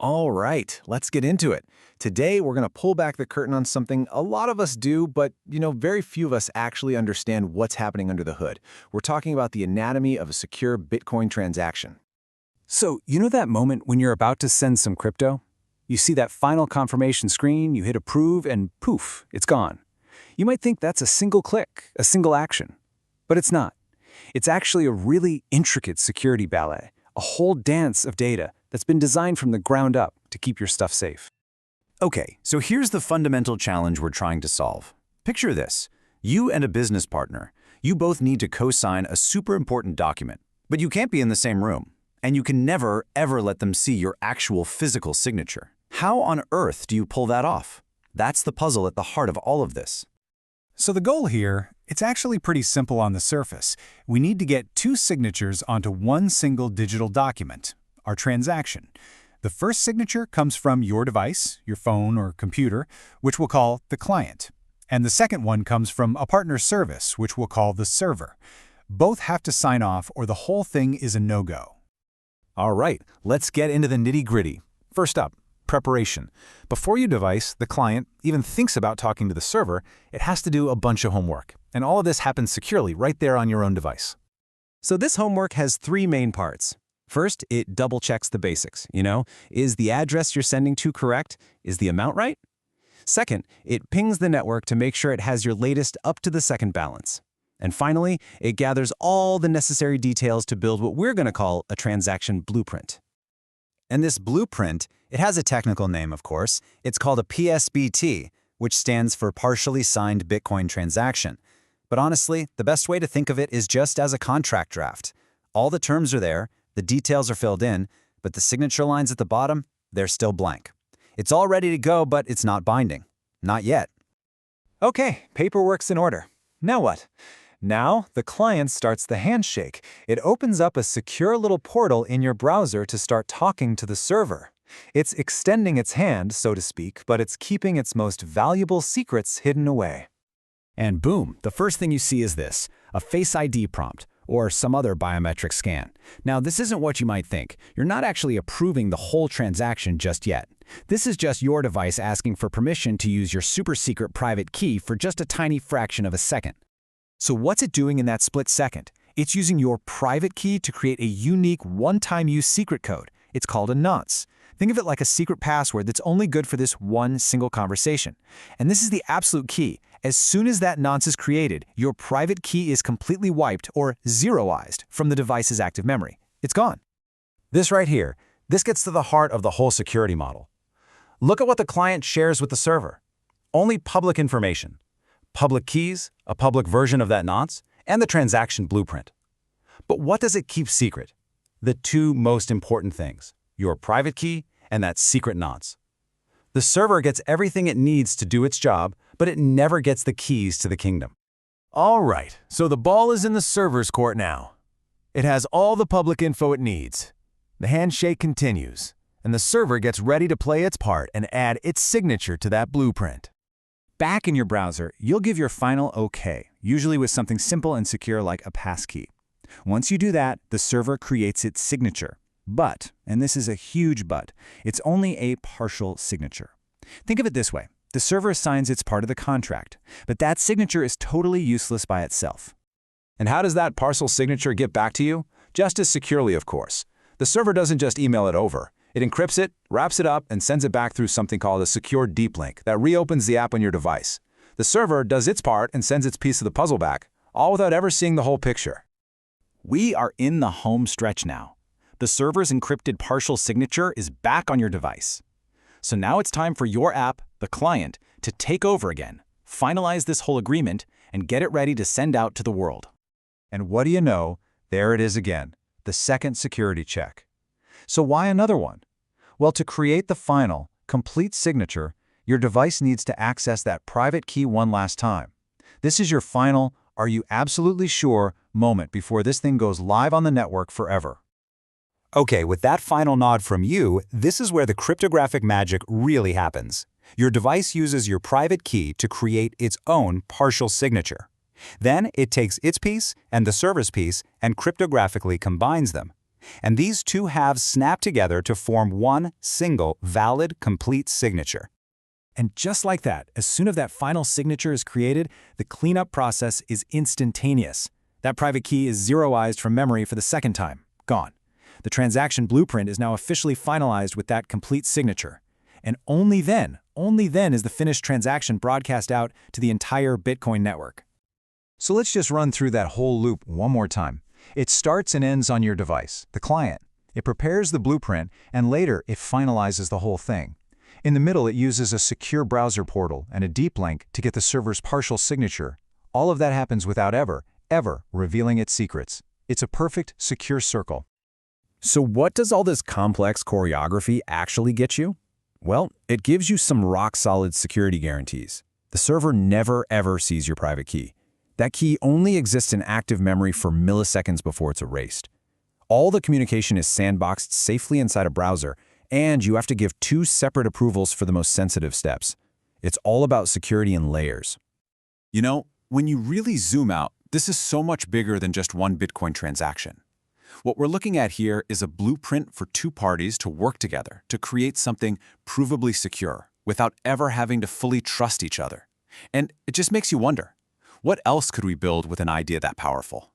All right, let's get into it. Today, we're going to pull back the curtain on something a lot of us do, but, very few of us actually understand what's happening under the hood. We're talking about the anatomy of a secure Bitcoin transaction. So, you know that moment when you're about to send some crypto? You see that final confirmation screen, you hit approve, and poof, it's gone. You might think that's a single click, a single action. But it's not. It's actually a really intricate security ballet, a whole dance of data that's been designed from the ground up to keep your stuff safe. Okay, so here's the fundamental challenge we're trying to solve. Picture this. You and a business partner. You both need to co-sign a super important document, but you can't be in the same room. And you can never, ever let them see your actual physical signature. How on earth do you pull that off? That's the puzzle at the heart of all of this. So the goal here, it's actually pretty simple on the surface. We need to get two signatures onto one single digital document, our transaction. The first signature comes from your device, your phone or computer, which we'll call the client. And the second one comes from a partner service, which we'll call the server. Both have to sign off or the whole thing is a no-go. All right, let's get into the nitty-gritty. First up, preparation. Before your device, the client, even thinks about talking to the server, it has to do a bunch of homework. And all of this happens securely right there on your own device. So this homework has three main parts. First, it double-checks the basics, Is the address you're sending to correct? Is the amount right? Second, it pings the network to make sure it has your latest up-to-the-second balance. And finally, it gathers all the necessary details to build what we're going to call a transaction blueprint. And this blueprint, it has a technical name, of course. It's called a PSBT, which stands for Partially Signed Bitcoin Transaction. But honestly, the best way to think of it is just as a contract draft. All the terms are there, the details are filled in, but the signature lines at the bottom, they're still blank. It's all ready to go, but it's not binding. Not yet. Okay, paperwork's in order. Now what? Now, the client starts the handshake. It opens up a secure little portal in your browser to start talking to the server. It's extending its hand, so to speak, but it's keeping its most valuable secrets hidden away. And boom, the first thing you see is this, a Face ID prompt, or some other biometric scan. Now, this isn't what you might think. You're not actually approving the whole transaction just yet. This is just your device asking for permission to use your super secret private key for just a tiny fraction of a second. So what's it doing in that split second? It's using your private key to create a unique one-time use secret code. It's called a nonce. Think of it like a secret password that's only good for this one single conversation. And this is the absolute key. As soon as that nonce is created, your private key is completely wiped or zeroized from the device's active memory. It's gone. This right here, this gets to the heart of the whole security model. Look at what the client shares with the server. Only public information. Public keys, a public version of that nonce, and the transaction blueprint. But what does it keep secret? The two most important things, your private key and that secret nonce. The server gets everything it needs to do its job, but it never gets the keys to the kingdom. All right, so the ball is in the server's court now. It has all the public info it needs. The handshake continues, and the server gets ready to play its part and add its signature to that blueprint. Back in your browser, you'll give your final OK, usually with something simple and secure like a passkey. Once you do that, the server creates its signature. But, and this is a huge but, it's only a partial signature. Think of it this way. The server signs its part of the contract, but that signature is totally useless by itself. And how does that partial signature get back to you? Just as securely, of course. The server doesn't just email it over. It encrypts it, wraps it up, and sends it back through something called a secure deep link that reopens the app on your device. The server does its part and sends its piece of the puzzle back, all without ever seeing the whole picture. We are in the home stretch now. The server's encrypted partial signature is back on your device. So now it's time for your app, the client, to take over again, finalize this whole agreement, and get it ready to send out to the world. And what do you know? There it is again, the second security check. So why another one? Well, to create the final, complete signature, your device needs to access that private key one last time. This is your final, are you absolutely sure moment before this thing goes live on the network forever. Okay, with that final nod from you, this is where the cryptographic magic really happens. Your device uses your private key to create its own partial signature. Then it takes its piece and the server's piece and cryptographically combines them. And these two halves snap together to form one single, valid, complete signature. And just like that, as soon as that final signature is created, the cleanup process is instantaneous. That private key is zeroized from memory for the second time, gone. The transaction blueprint is now officially finalized with that complete signature. And only then is the finished transaction broadcast out to the entire Bitcoin network. So let's just run through that whole loop one more time. It starts and ends on your device, the client. It prepares the blueprint, and later it finalizes the whole thing. In the middle, it uses a secure browser portal and a deep link to get the server's partial signature. All of that happens without ever revealing its secrets. It's a perfect, secure circle. So what does all this complex choreography actually get you? Well, it gives you some rock-solid security guarantees. The server never, ever sees your private key. That key only exists in active memory for milliseconds before it's erased. All the communication is sandboxed safely inside a browser, and you have to give 2 separate approvals for the most sensitive steps. It's all about security in layers. You know, when you really zoom out, this is so much bigger than just one Bitcoin transaction. What we're looking at here is a blueprint for 2 parties to work together to create something provably secure without ever having to fully trust each other. And it just makes you wonder, what else could we build with an idea that powerful?